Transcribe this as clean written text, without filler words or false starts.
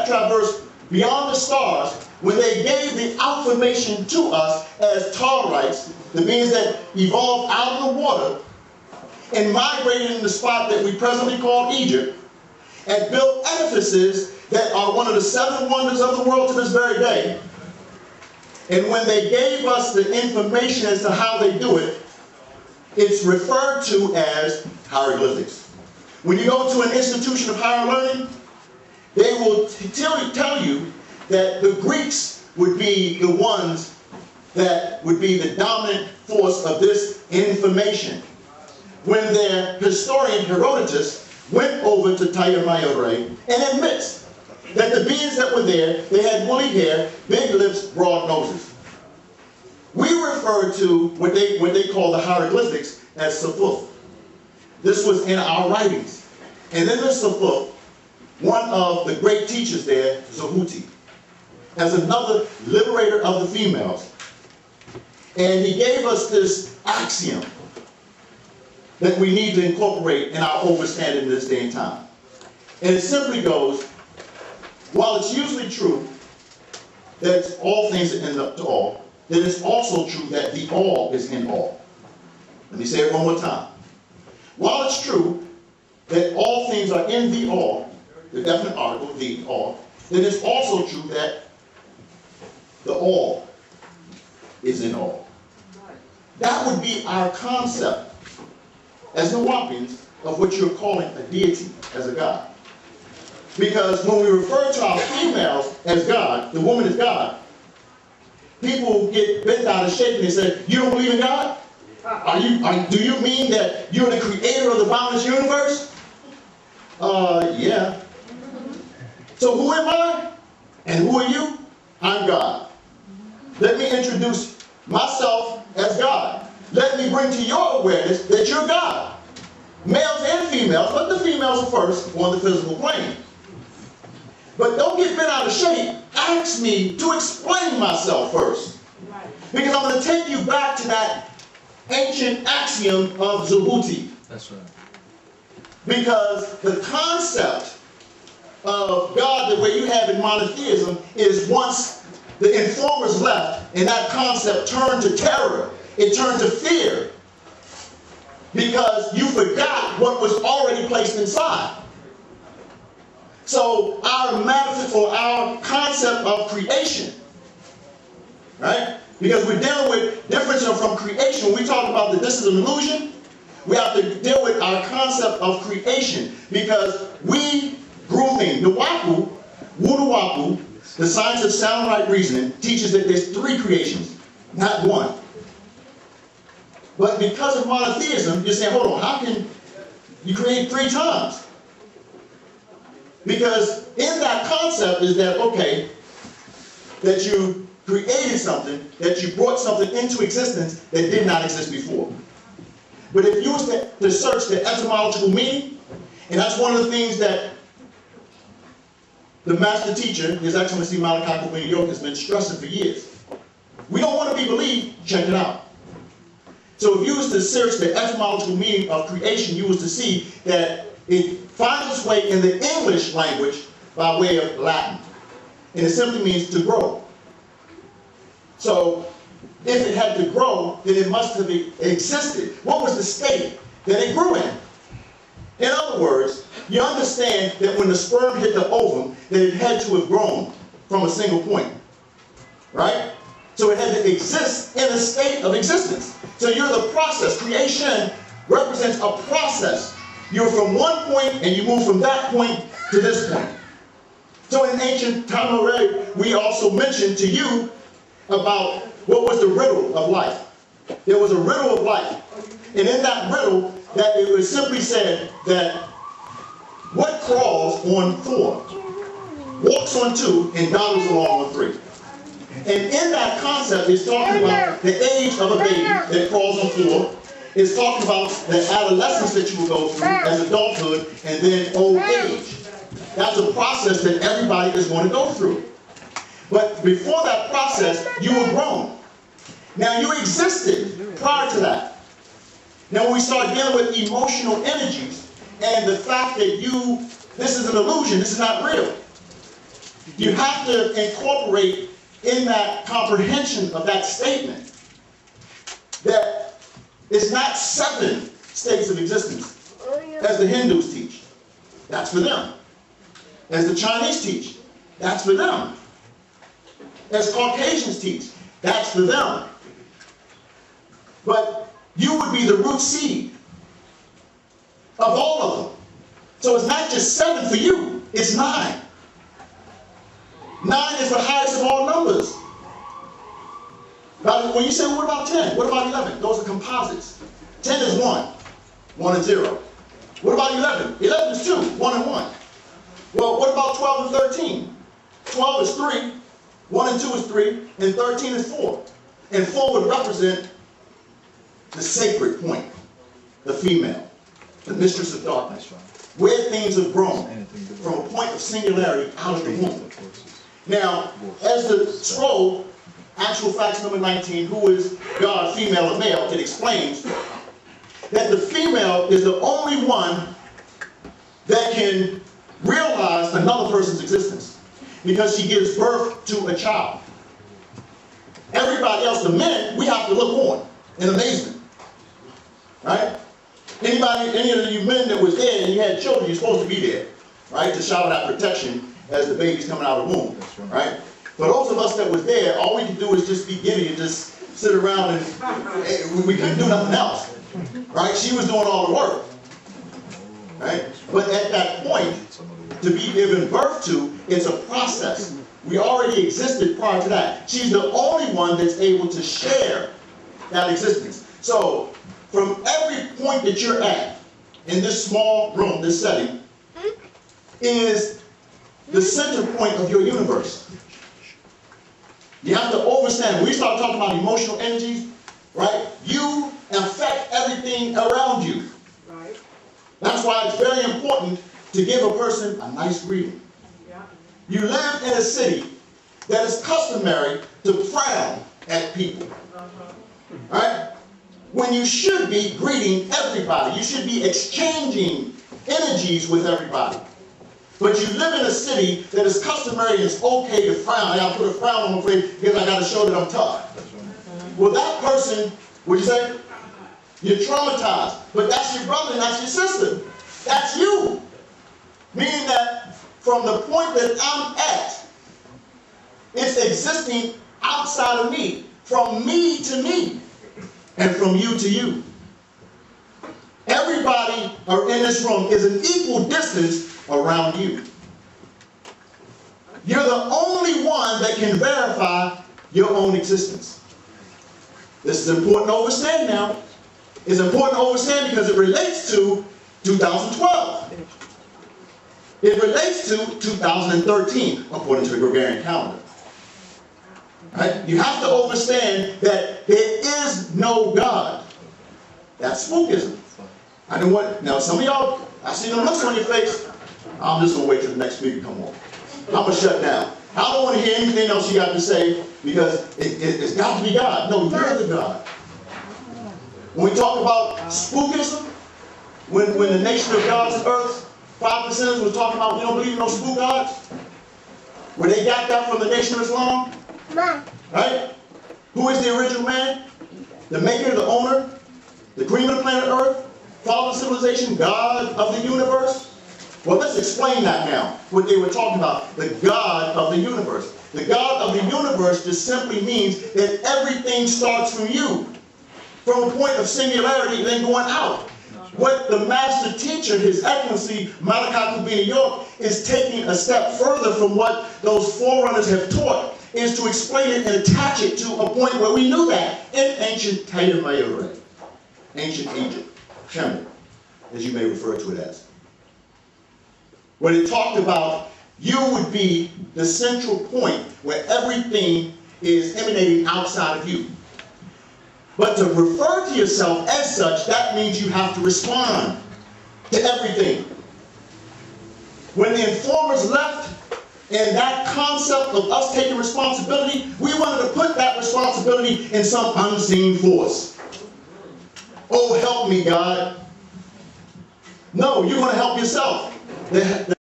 traversed beyond the stars, when they gave the affirmation to us as Tarites, the beings that evolved out of the water and migrated in the spot that we presently call Egypt, and built edifices that are one of the 7 wonders of the world to this very day. And when they gave us the information as to how they do it, it's referred to as hieroglyphics. When you go to an institution of higher learning, they will tell you that the Greeks would be the ones that would be the dominant force of this information. When their historian Herodotus went over to Tyre and admits that the beings that were there, they had woolly hair, big lips, broad noses. We refer to what they call the hieroglyphics as Safuf. This was in our writings. And in the Safuf, one of the great teachers there, Zdahuti, as another liberator of the females. And he gave us this axiom that we need to incorporate in our understanding in this day and time. And it simply goes, while it's usually true that all things end up to all, then it's also true that the all is in all. Let me say it one more time. While it's true that all things are in the all, the definite article, the all, then it's also true that the all is in all. That would be our concept as Nuwaupians of what you're calling a deity, as a god. Because when we refer to our females as God, the woman is God, people get bent out of shape and they say, you don't believe in God? Do you mean that you're the creator of the boundless universe? Yeah. So who am I? And who are you? I'm God. Let me introduce myself as God. Let me bring to your awareness that you're God. Males and females, but the females are first on the physical plane. But don't get bent out of shape. Ask me to explain myself first. Because I'm going to take you back to that ancient axiom of Zdahuti. That's right. Because the concept of God, the way you have in monotheism, is once the informers left and that concept turned to terror, it turned to fear. Because you forgot what was already placed inside. So our metaphor, or our concept of creation, right? Because we're dealing with difference from creation. When we talk about that this is an illusion, we have to deal with our concept of creation. Because we grew in Wu-Nuwaupu, the science of sound right reasoning, teaches that there's 3 creations, not 1. But because of monotheism, you say, hold on, how can you create 3 times? Because in that concept is that, okay, that you created something, that you brought something into existence that did not exist before. But if you was to search the etymological meaning, and that's one of the things that the master teacher, His Excellency Malachi Kobina York, has been stressing for years. We don't want to be believed, check it out. So if you was to search the etymological meaning of creation, you was to see that it finds its way in the English language by way of Latin. And it simply means to grow. So if it had to grow, then it must have existed. What was the state that it grew in? In other words, you understand that when the sperm hit the ovum, that it had to have grown from a single point. Right? So it had to exist in a state of existence. So you're the process. Creation represents a process. You're from one point and you move from that point to this point. So in ancient time already, we also mentioned to you about what was the riddle of life. There was a riddle of life. And in that riddle, that it was simply said that what crawls on 4, walks on 2, and dawdles along on 3. And in that concept, it's talking about the age of a baby that crawls on 4. It's talking about the adolescence that you will go through as adulthood and then old age. That's a process that everybody is going to go through. But before that process, you were grown. Now you existed prior to that. Now when we start dealing with emotional energies and the fact that this is an illusion, this is not real. You have to incorporate in that comprehension of that statement that it's not 7 states of existence, as the Hindus teach. That's for them. As the Chinese teach, that's for them. As Caucasians teach, that's for them. But you would be the root seed of all of them. So it's not just 7 for you, it's 9. 9 is the highest of all numbers. Now, when you say, well, what about 10? What about 11? Those are composites. 10 is 1. 1 and 0. What about 11? 11 is 2. 1 and 1. Well, what about 12 and 13? 12 is 3. 1 and 2 is 3. And 13 is 4. And 4 would represent the sacred point, the female, the mistress of darkness, where things have grown from a point of singularity out of the womb. Now, as the scroll, Actual Facts number 19, who is God, female or male, it explains that the female is the only one that can realize another person's existence because she gives birth to a child. Everybody else, the men, we have to look on in amazement. Right? Any of you men that was there and you had children, you're supposed to be there, right? To shower that protection as the baby's coming out of the womb, right? For those of us that was there, all we could do is just be giddy and just sit around and we couldn't do nothing else, right? She was doing all the work, right? But at that point, to be given birth to, it's a process. We already existed prior to that. She's the only one that's able to share that existence. So, from every point that you're at in this small room, this setting, is the center point of your universe. You have to understand, when we start talking about emotional energies, right, you affect everything around you. Right. That's why it's very important to give a person a nice greeting. Yeah. You live in a city that is customary to frown at people. Right? When you should be greeting everybody. You should be exchanging energies with everybody. But you live in a city that is customary and it's okay to frown. I gotta put a frown on my face because I gotta show that I'm tough. Well, that person, would you say? You're traumatized. But that's your brother and that's your sister. That's you. Meaning that from the point that I'm at, it's existing outside of me. From me to me. And from you to you. Everybody in this room is an equal distance around you. You're the only one that can verify your own existence. This is important to understand now. It's important to understand because it relates to 2012. It relates to 2013, according to the Gregorian calendar. Right? You have to understand that there is no God. That's spookism. I know what. Now, some of y'all, I see them looks on your face. I'm just going to wait till the next speaker come on. I'm going to shut down. I don't want to hear anything else you got to say because it's got to be God. No, you're the God. When we talk about spookism, when the nation of God's earth, 5% was talking about we don't believe in no spook gods, where they got that from the nation of Islam, right? Who is the original man? The maker, the owner, the cream of the planet Earth, father of civilization, God of the universe? Well, let's explain that now, what they were talking about, the God of the universe. The God of the universe just simply means that everything starts from you, from a point of singularity and then going out. What the master teacher, His Excellency Malachi Kobina York, is taking a step further from what those forerunners have taught, is to explain it and attach it to a point where we knew that in ancient Tayyip, ancient Egypt, Kemet, as you may refer to it as. When it talked about you would be the central point where everything is emanating outside of you. But to refer to yourself as such, that means you have to respond to everything. When the informers left, and that concept of us taking responsibility, we wanted to put that responsibility in some unseen force. Oh, help me, God. No, you're going to help yourself.